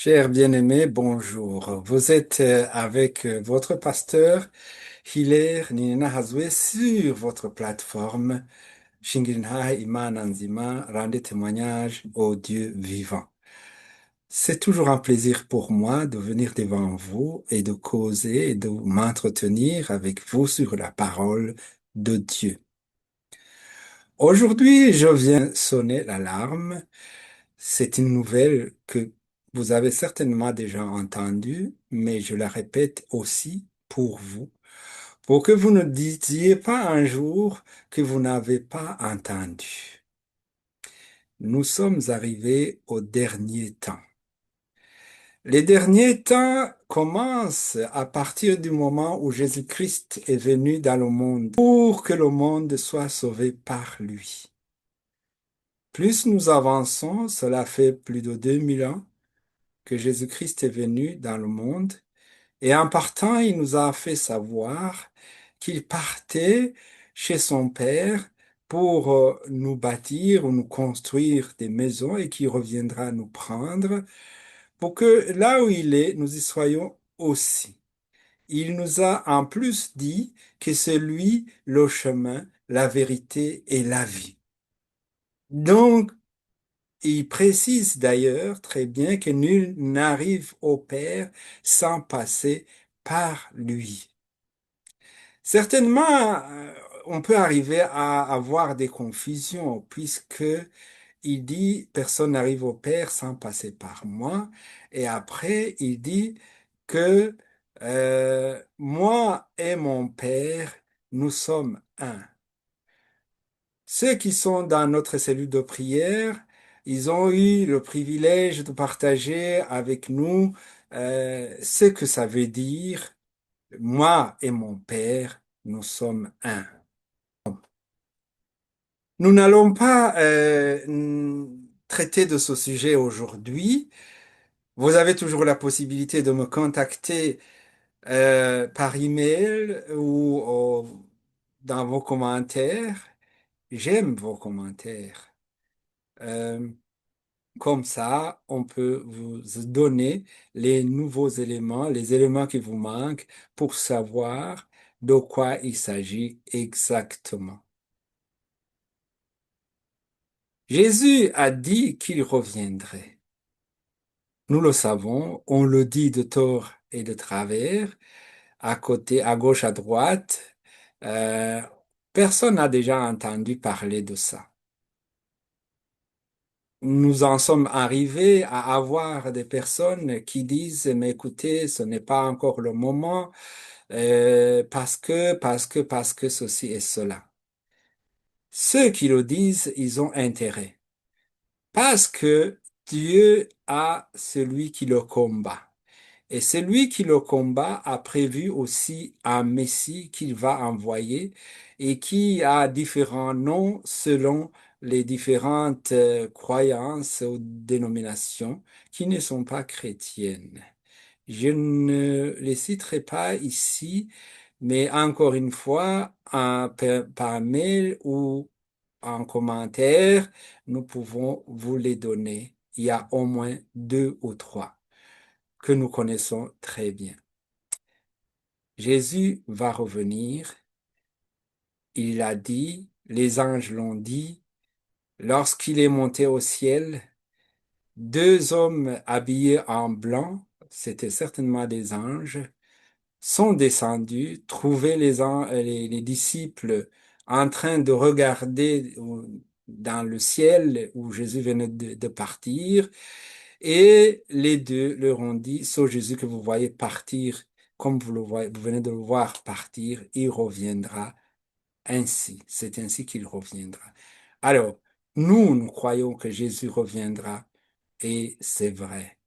Chers bien-aimés, bonjour. Vous êtes avec votre pasteur Hilaire Nina Hazoué sur votre plateforme Shingirinha Imana Nzima, rendez témoignage au Dieu vivant. C'est toujours un plaisir pour moi de venir devant vous et de causer et de m'entretenir avec vous sur la parole de Dieu. Aujourd'hui, je viens sonner l'alarme. C'est une nouvelle que vous avez certainement déjà entendue, mais je la répète aussi pour vous, pour que vous ne disiez pas un jour que vous n'avez pas entendu. Nous sommes arrivés au dernier temps. Les derniers temps commencent à partir du moment où Jésus-Christ est venu dans le monde pour que le monde soit sauvé par lui. Plus nous avançons, cela fait plus de 2000 ans que Jésus-Christ est venu dans le monde, et en partant, il nous a fait savoir qu'il partait chez son Père pour nous bâtir ou nous construire des maisons et qu'il reviendra nous prendre pour que là où il est, nous y soyons aussi. Il nous a en plus dit que c'est lui le chemin, la vérité et la vie. Donc, il précise d'ailleurs très bien que nul n'arrive au Père sans passer par lui. Certainement, on peut arriver à avoir des confusions puisque il dit personne n'arrive au Père sans passer par moi. Et après, il dit que moi et mon Père, nous sommes un. Ceux qui sont dans notre cellule de prière, ils ont eu le privilège de partager avec nous ce que ça veut dire, moi et mon Père, nous sommes un. Nous n'allons pas traiter de ce sujet aujourd'hui. Vous avez toujours la possibilité de me contacter par email ou dans vos commentaires. J'aime vos commentaires. Euh, Comme ça, on peut vous donner les nouveaux éléments, les éléments qui vous manquent pour savoir de quoi il s'agit exactement. Jésus a dit qu'il reviendrait. Nous le savons, on le dit de tort et de travers, à côté, à gauche, à droite. Euh, Personne n'a déjà entendu parler de ça. Nous en sommes arrivés à avoir des personnes qui disent, mais écoutez, ce n'est pas encore le moment, parce que ceci et cela. Ceux qui le disent, ils ont intérêt. Parce que Dieu a celui qui le combat. Et celui qui le combat a prévu aussi un Messie qu'il va envoyer et qui a différents noms selon les différentes croyances ou dénominations qui ne sont pas chrétiennes. Je ne les citerai pas ici, mais encore une fois, par mail ou en commentaire, nous pouvons vous les donner. Il y a au moins deux ou trois que nous connaissons très bien. Jésus va revenir. Il a dit, les anges l'ont dit, lorsqu'il est monté au ciel, deux hommes habillés en blanc, c'était certainement des anges, sont descendus, trouvaient les disciples en train de regarder dans le ciel où Jésus venait de partir, et les deux leur ont dit, ce Jésus que vous voyez partir, comme vous le voyez, vous venez de le voir partir, il reviendra ainsi. C'est ainsi qu'il reviendra. Alors, nous croyons que Jésus reviendra, et c'est vrai.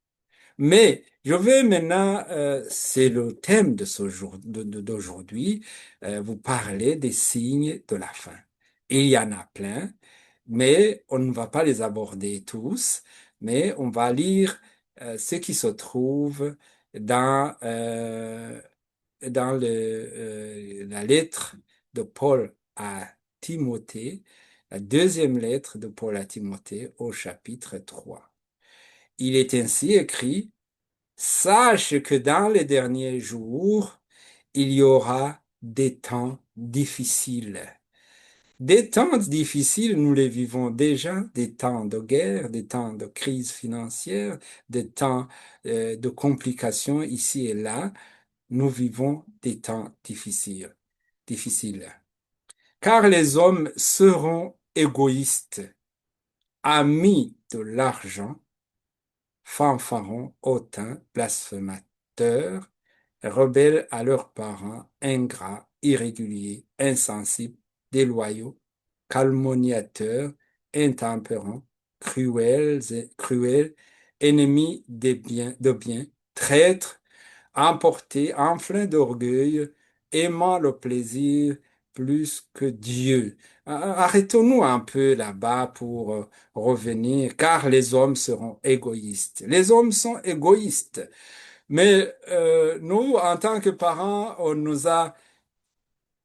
Mais je vais maintenant, c'est le thème de ce jour, d'aujourd'hui, vous parler des signes de la fin. Il y en a plein, mais on ne va pas les aborder tous, mais on va lire ce qui se trouve dans, la lettre de Paul à Timothée, la deuxième lettre de Paul à Timothée au chapitre 3. Il est ainsi écrit, Sache que dans les derniers jours, il y aura des temps difficiles. Des temps difficiles, nous les vivons déjà, des temps de guerre, des temps de crise financière, des temps de complications ici et là. Nous vivons des temps difficiles, difficiles. Car les hommes seront égoïstes, amis de l'argent, fanfarons, hautains, blasphémateurs, rebelles à leurs parents, ingrats, irréguliers, insensibles, déloyaux, calomniateurs, intempérants, cruels, ennemis de bien, traîtres, emportés, enflins d'orgueil, aimant le plaisir plus que Dieu. Arrêtons-nous un peu là-bas pour revenir, car les hommes seront égoïstes. Les hommes sont égoïstes. Mais nous, en tant que parents, on nous a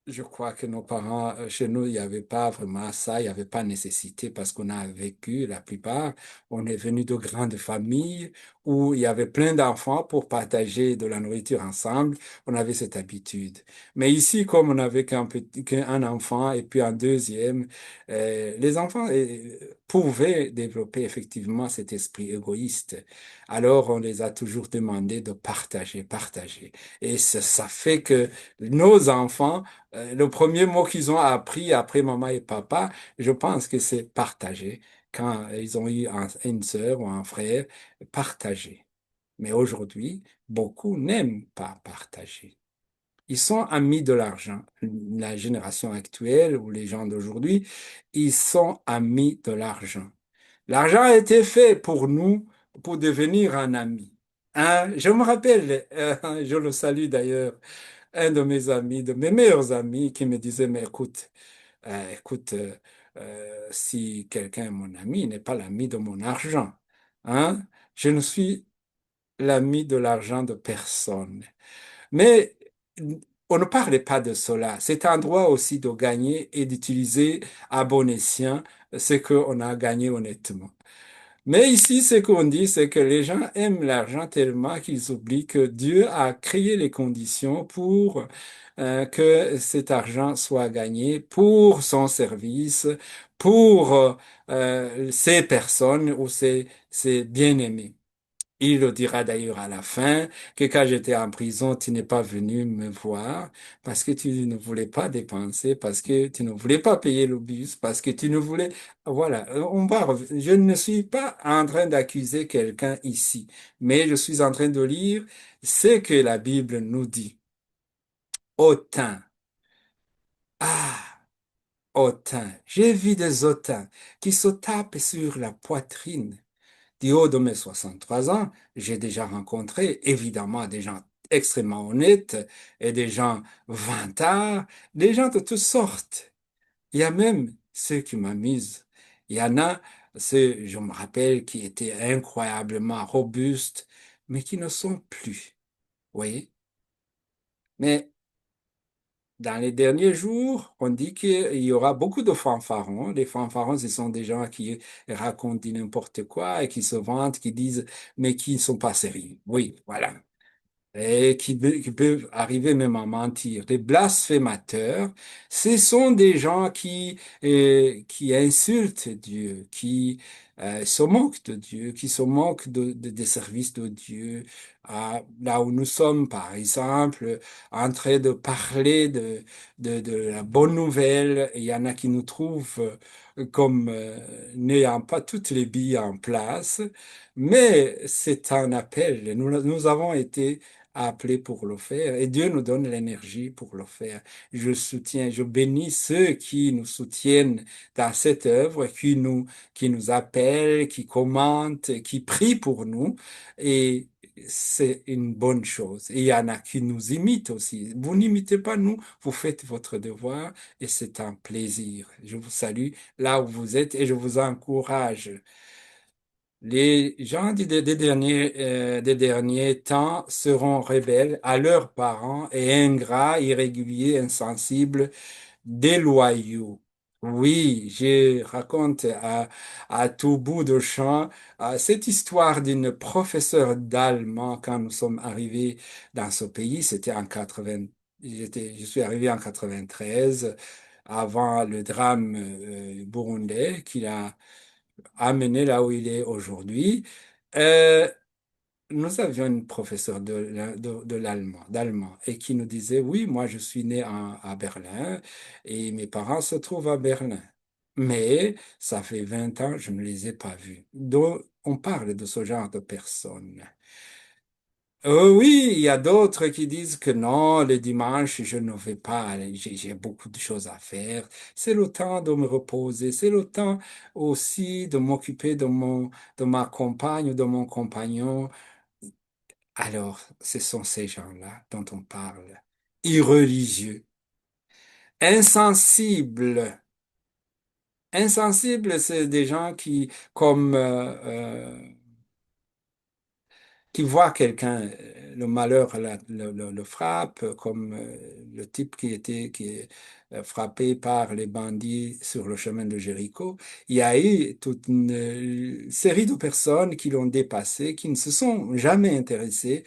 je crois que nos parents, chez nous, il n'y avait pas vraiment ça, il n'y avait pas nécessité parce qu'on a vécu, la plupart, on est venu de grandes familles où il y avait plein d'enfants pour partager de la nourriture ensemble. On avait cette habitude. Mais ici, comme on n'avait qu'un enfant et puis un deuxième, les enfants pouvaient développer effectivement cet esprit égoïste. Alors, on les a toujours demandé de partager, partager. Et ça fait que nos enfants le premier mot qu'ils ont appris après maman et papa, je pense que c'est partager. Quand ils ont eu une sœur ou un frère, partager. Mais aujourd'hui, beaucoup n'aiment pas partager. Ils sont amis de l'argent. La génération actuelle ou les gens d'aujourd'hui, ils sont amis de l'argent. L'argent a été fait pour nous, pour devenir un ami. Hein? Je me rappelle, je le salue d'ailleurs, un de mes amis, de mes meilleurs amis, qui me disait, mais écoute, si quelqu'un est mon ami, il n'est pas l'ami de mon argent. Hein? Je ne suis l'ami de l'argent de personne. Mais on ne parlait pas de cela. C'est un droit aussi de gagner et d'utiliser à bon escient ce qu'on a gagné honnêtement. Mais ici, ce qu'on dit, c'est que les gens aiment l'argent tellement qu'ils oublient que Dieu a créé les conditions pour que cet argent soit gagné pour son service, pour ces personnes ou ces bien-aimés. Il le dira d'ailleurs à la fin que quand j'étais en prison, tu n'es pas venu me voir parce que tu ne voulais pas dépenser, parce que tu ne voulais pas payer le bus, parce que tu ne voulais... Voilà, je ne suis pas en train d'accuser quelqu'un ici, mais je suis en train de lire ce que la Bible nous dit. Autant. Ah, autant. J'ai vu des autants qui se tapent sur la poitrine. Du haut de mes 63 ans, j'ai déjà rencontré évidemment des gens extrêmement honnêtes et des gens vantards, des gens de toutes sortes. Il y a même ceux qui m'amusent. Il y en a ceux, je me rappelle, qui étaient incroyablement robustes, mais qui ne sont plus. Vous voyez? Mais dans les derniers jours, on dit qu'il y aura beaucoup de fanfarons. Les fanfarons, ce sont des gens qui racontent du n'importe quoi et qui se vantent, qui disent, mais qui ne sont pas sérieux. Oui, voilà et qui peuvent arriver même à mentir. Les blasphémateurs, ce sont des gens qui insultent Dieu, qui se moquent de Dieu, qui se moquent des services de Dieu. Là où nous sommes, par exemple, en train de parler de la bonne nouvelle, il y en a qui nous trouvent comme n'ayant pas toutes les billes en place, mais c'est un appel. Nous avons été appelés pour le faire et Dieu nous donne l'énergie pour le faire. Je soutiens, je bénis ceux qui nous soutiennent dans cette œuvre, qui nous appellent, qui commentent, qui prient pour nous et c'est une bonne chose. Et il y en a qui nous imitent aussi. Vous n'imitez pas nous, vous faites votre devoir et c'est un plaisir. Je vous salue là où vous êtes et je vous encourage. Les gens des derniers temps seront rebelles à leurs parents et ingrats, irréguliers, insensibles, déloyaux. Oui, je raconte à tout bout de champ cette histoire d'une professeure d'allemand quand nous sommes arrivés dans ce pays. C'était en 80, je suis arrivé en 93, avant le drame burundais qui l'a amené là où il est aujourd'hui. Euh, Nous avions une professeure de l'allemand, d'allemand, et qui nous disait, oui, moi je suis né à Berlin et mes parents se trouvent à Berlin. Mais ça fait 20 ans, je ne les ai pas vus. Donc, on parle de ce genre de personnes. Oui, il y a d'autres qui disent que non, le dimanche, je ne vais pas aller, j'ai beaucoup de choses à faire. C'est le temps de me reposer, c'est le temps aussi de m'occuper de ma compagne ou de mon compagnon. Alors, ce sont ces gens-là dont on parle. Irreligieux, insensibles. Insensibles, c'est des gens qui, comme qui voit quelqu'un, le malheur le frappe, comme le type qui est frappé par les bandits sur le chemin de Jéricho. Il y a eu toute une série de personnes qui l'ont dépassé, qui ne se sont jamais intéressées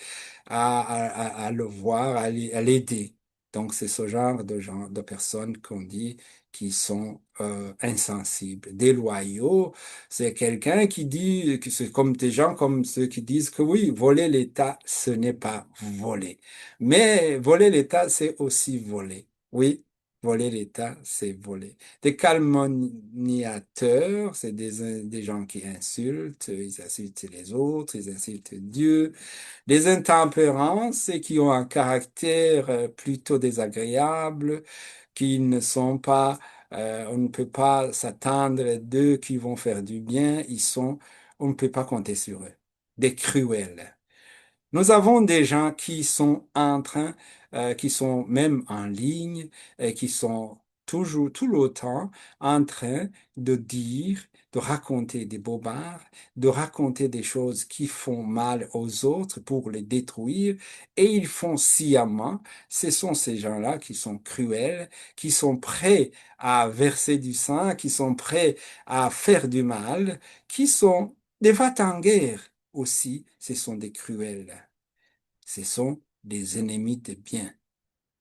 à le voir, à l'aider. Donc, c'est ce genre de personnes qu'on dit qui sont insensibles, déloyaux. C'est quelqu'un qui dit que c'est comme des gens comme ceux qui disent que oui, voler l'État, ce n'est pas voler. Mais voler l'État, c'est aussi voler. Oui, voler l'État, c'est voler. Des calomniateurs, c'est des gens qui insultent, ils insultent les autres, ils insultent Dieu. Les intempérants, c'est qui ont un caractère plutôt désagréable, qui ne sont pas, on ne peut pas s'attendre d'eux qui vont faire du bien, on ne peut pas compter sur eux. Des cruels. Nous avons des gens qui sont en train, qui sont même en ligne, et qui sont toujours, tout le temps en train de dire, de raconter des bobards, de raconter des choses qui font mal aux autres pour les détruire, et ils font sciemment. Ce sont ces gens-là qui sont cruels, qui sont prêts à verser du sang, qui sont prêts à faire du mal, qui sont des va-t-en-guerre aussi, ce sont des cruels. Ce sont des ennemis de bien.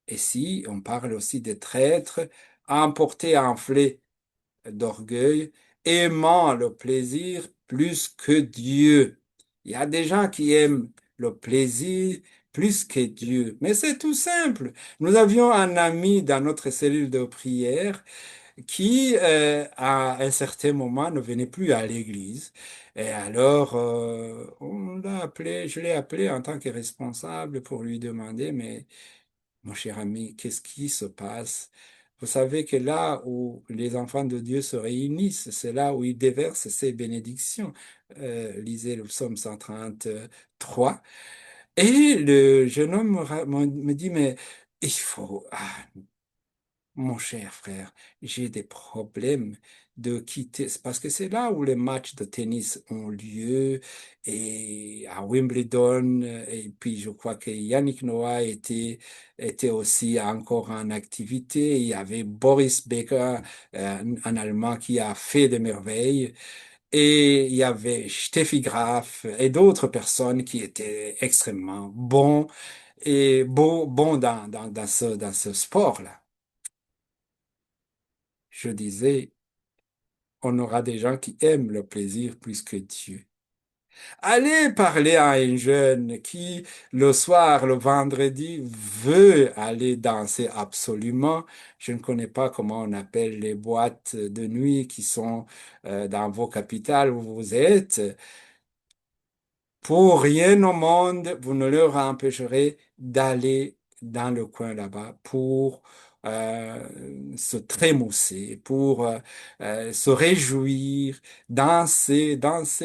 Et si on parle aussi des traîtres, emportés enflés d'orgueil, aimant le plaisir plus que Dieu. Il y a des gens qui aiment le plaisir plus que Dieu. Mais c'est tout simple. Nous avions un ami dans notre cellule de prière qui, à un certain moment, ne venait plus à l'église. Et alors, je l'ai appelé en tant que responsable pour lui demander, mais mon cher ami, qu'est-ce qui se passe? Vous savez que là où les enfants de Dieu se réunissent, c'est là où ils déversent ses bénédictions. Lisez le psaume 133. Et le jeune homme me dit, mais il faut, mon cher frère, j'ai des problèmes de quitter, parce que c'est là où les matchs de tennis ont lieu, et à Wimbledon, et puis je crois que Yannick Noah était aussi encore en activité. Il y avait Boris Becker, un Allemand qui a fait des merveilles, et il y avait Steffi Graf et d'autres personnes qui étaient extrêmement bons et bons dans ce sport-là. Je disais, on aura des gens qui aiment le plaisir plus que Dieu. Allez parler à un jeune qui, le soir, le vendredi, veut aller danser absolument. Je ne connais pas comment on appelle les boîtes de nuit qui sont dans vos capitales où vous êtes. Pour rien au monde, vous ne leur empêcherez d'aller dans le coin là-bas pour se trémousser, pour se réjouir, danser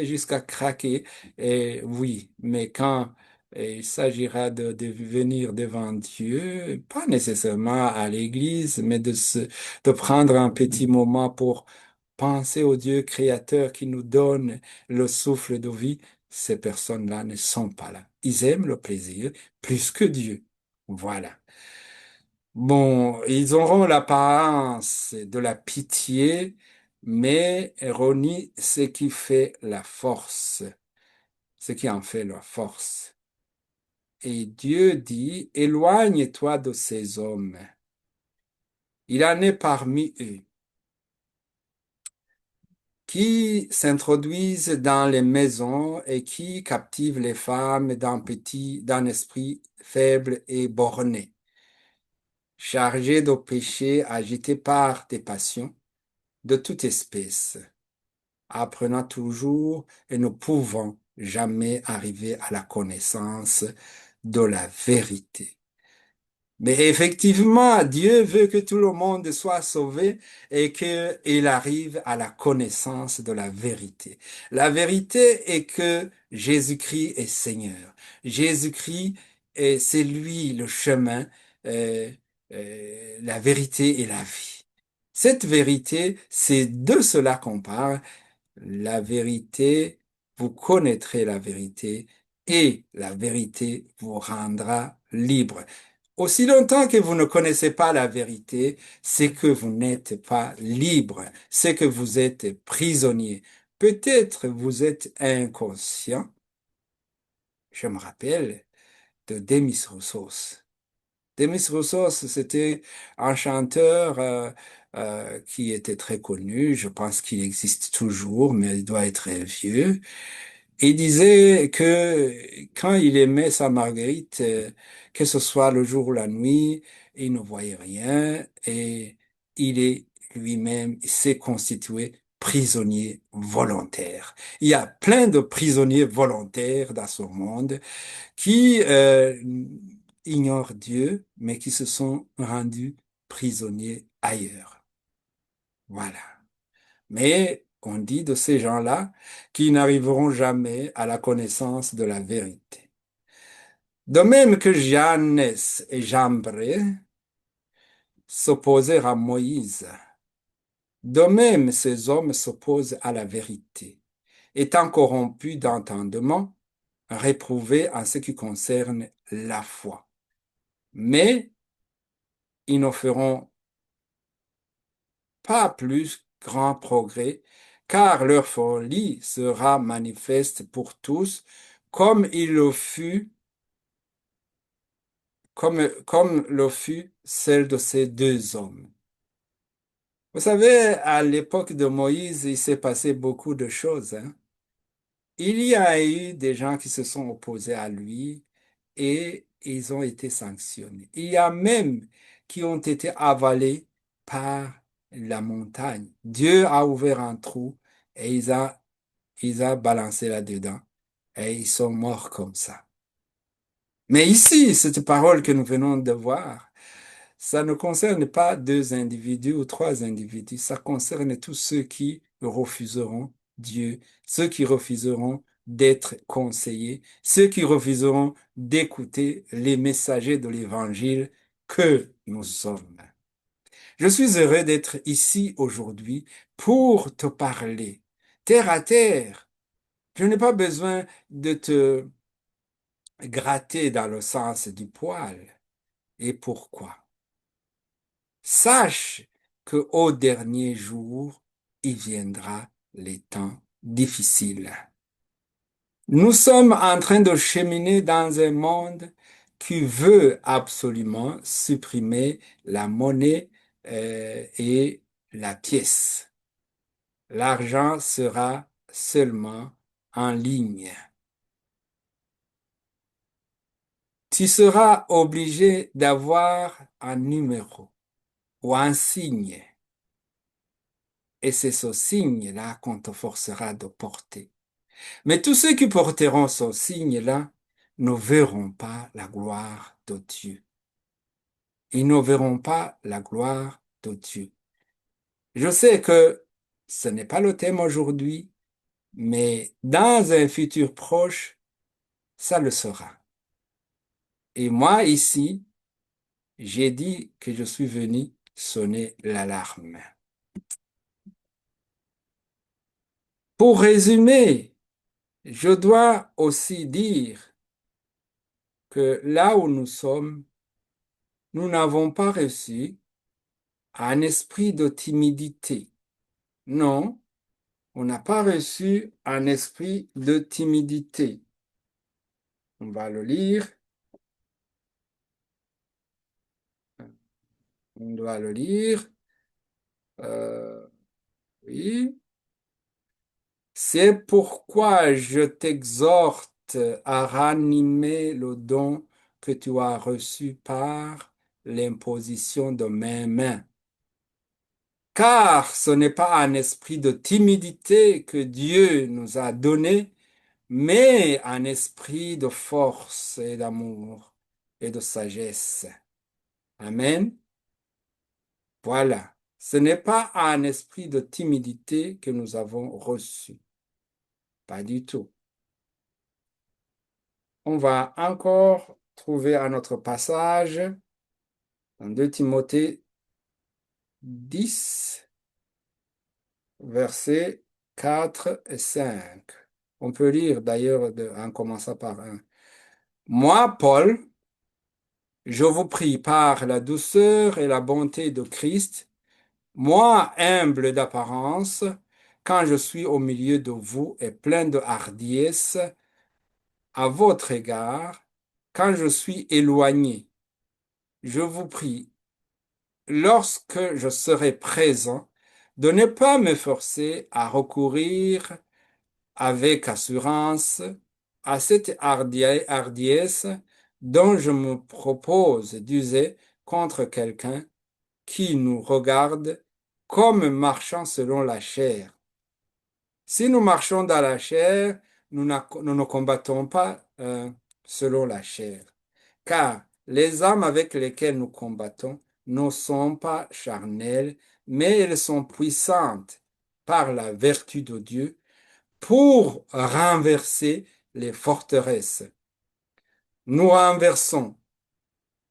jusqu'à craquer. Et oui, mais quand il s'agira de venir devant Dieu, pas nécessairement à l'église, mais de prendre un petit moment pour penser au Dieu créateur qui nous donne le souffle de vie, ces personnes-là ne sont pas là. Ils aiment le plaisir plus que Dieu. Voilà. Bon, ils auront l'apparence de la pitié, mais renie ce qui fait la force, ce qui en fait la force. Et Dieu dit, éloigne-toi de ces hommes. Il en est parmi eux qui s'introduisent dans les maisons et qui captivent les femmes d'un esprit faible et borné, chargés de péchés, agités par des passions de toute espèce, apprenant toujours et ne pouvant jamais arriver à la connaissance de la vérité. Mais effectivement, Dieu veut que tout le monde soit sauvé et qu'il arrive à la connaissance de la vérité. La vérité est que Jésus-Christ est Seigneur. Jésus-Christ, c'est lui le chemin, euh, la vérité et la vie. Cette vérité, c'est de cela qu'on parle. La vérité, vous connaîtrez la vérité et la vérité vous rendra libre. Aussi longtemps que vous ne connaissez pas la vérité, c'est que vous n'êtes pas libre, c'est que vous êtes prisonnier. Peut-être vous êtes inconscient. Je me rappelle de Demis Roussos. Demis Roussos, c'était un chanteur qui était très connu. Je pense qu'il existe toujours, mais il doit être vieux. Il disait que quand il aimait sa Marguerite, que ce soit le jour ou la nuit, il ne voyait rien et il est lui-même, il s'est constitué prisonnier volontaire. Il y a plein de prisonniers volontaires dans ce monde qui ignorent Dieu, mais qui se sont rendus prisonniers ailleurs. Voilà. Mais on dit de ces gens-là qu'ils n'arriveront jamais à la connaissance de la vérité. De même que Jannes et Jambré s'opposèrent à Moïse, de même ces hommes s'opposent à la vérité, étant corrompus d'entendement, réprouvés en ce qui concerne la foi. Mais ils ne feront pas plus grand progrès, car leur folie sera manifeste pour tous, comme il le fut, comme le fut celle de ces deux hommes. Vous savez, à l'époque de Moïse, il s'est passé beaucoup de choses, hein. Il y a eu des gens qui se sont opposés à lui et ils ont été sanctionnés. Il y a même qui ont été avalés par la montagne. Dieu a ouvert un trou et ils ont balancé là-dedans et ils sont morts comme ça. Mais ici, cette parole que nous venons de voir, ça ne concerne pas deux individus ou trois individus, ça concerne tous ceux qui refuseront Dieu, ceux qui refuseront d'être conseillés, ceux qui refuseront d'écouter les messagers de l'Évangile que nous sommes. Je suis heureux d'être ici aujourd'hui pour te parler, terre à terre. Je n'ai pas besoin de te gratter dans le sens du poil. Et pourquoi? Sache que au dernier jour, il viendra les temps difficiles. Nous sommes en train de cheminer dans un monde qui veut absolument supprimer la monnaie et la pièce. L'argent sera seulement en ligne. Tu seras obligé d'avoir un numéro ou un signe. Et c'est ce signe-là qu'on te forcera de porter. Mais tous ceux qui porteront ce signe-là ne verront pas la gloire de Dieu. Ils ne verront pas la gloire de Dieu. Je sais que ce n'est pas le thème aujourd'hui, mais dans un futur proche, ça le sera. Et moi, ici, j'ai dit que je suis venu sonner l'alarme. Pour résumer, je dois aussi dire que là où nous sommes, nous n'avons pas reçu un esprit de timidité. Non, on n'a pas reçu un esprit de timidité. On va le lire. On doit le lire. Euh, oui. C'est pourquoi je t'exhorte à ranimer le don que tu as reçu par l'imposition de mes mains. Car ce n'est pas un esprit de timidité que Dieu nous a donné, mais un esprit de force et d'amour et de sagesse. Amen. Voilà. Ce n'est pas un esprit de timidité que nous avons reçu. Pas du tout. On va encore trouver un autre passage dans 2 Timothée 10, versets 4 et 5. On peut lire d'ailleurs en commençant par un. Moi, Paul, je vous prie par la douceur et la bonté de Christ, moi, humble d'apparence, quand je suis au milieu de vous et plein de hardiesse à votre égard, quand je suis éloigné, je vous prie, lorsque je serai présent, de ne pas me forcer à recourir avec assurance à cette hardiesse dont je me propose d'user contre quelqu'un qui nous regarde comme marchant selon la chair. Si nous marchons dans la chair, nous ne combattons pas selon la chair, car les armes avec lesquelles nous combattons ne sont pas charnelles, mais elles sont puissantes par la vertu de Dieu pour renverser les forteresses. Nous renversons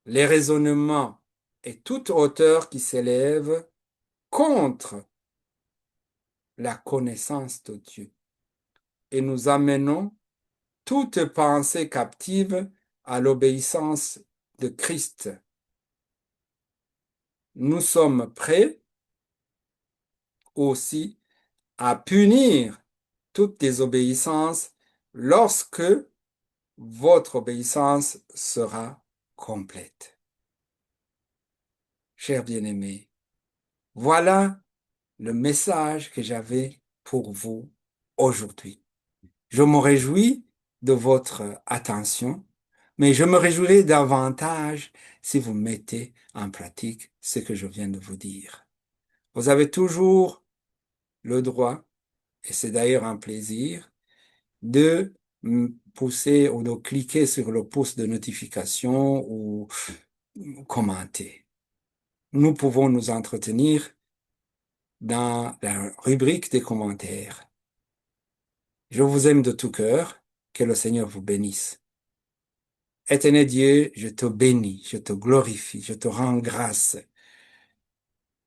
les raisonnements et toute hauteur qui s'élève contre la connaissance de Dieu et nous amenons toute pensée captive à l'obéissance de Christ. Nous sommes prêts aussi à punir toute désobéissance lorsque votre obéissance sera complète. Chers bien-aimés, voilà le message que j'avais pour vous aujourd'hui. Je me réjouis de votre attention, mais je me réjouirai davantage si vous mettez en pratique ce que je viens de vous dire. Vous avez toujours le droit, et c'est d'ailleurs un plaisir, de pousser ou de cliquer sur le pouce de notification ou commenter. Nous pouvons nous entretenir dans la rubrique des commentaires. Je vous aime de tout cœur. Que le Seigneur vous bénisse. Éternel Dieu, je te bénis, je te glorifie, je te rends grâce.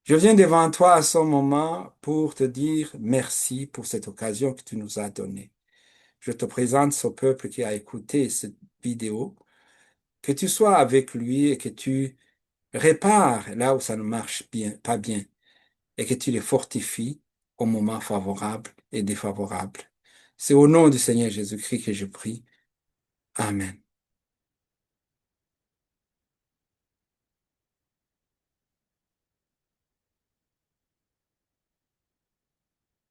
Je viens devant toi à ce moment pour te dire merci pour cette occasion que tu nous as donnée. Je te présente ce peuple qui a écouté cette vidéo, que tu sois avec lui et que tu répares là où ça ne marche bien, pas bien, et que tu les fortifies au moment favorable et défavorable. C'est au nom du Seigneur Jésus-Christ que je prie. Amen.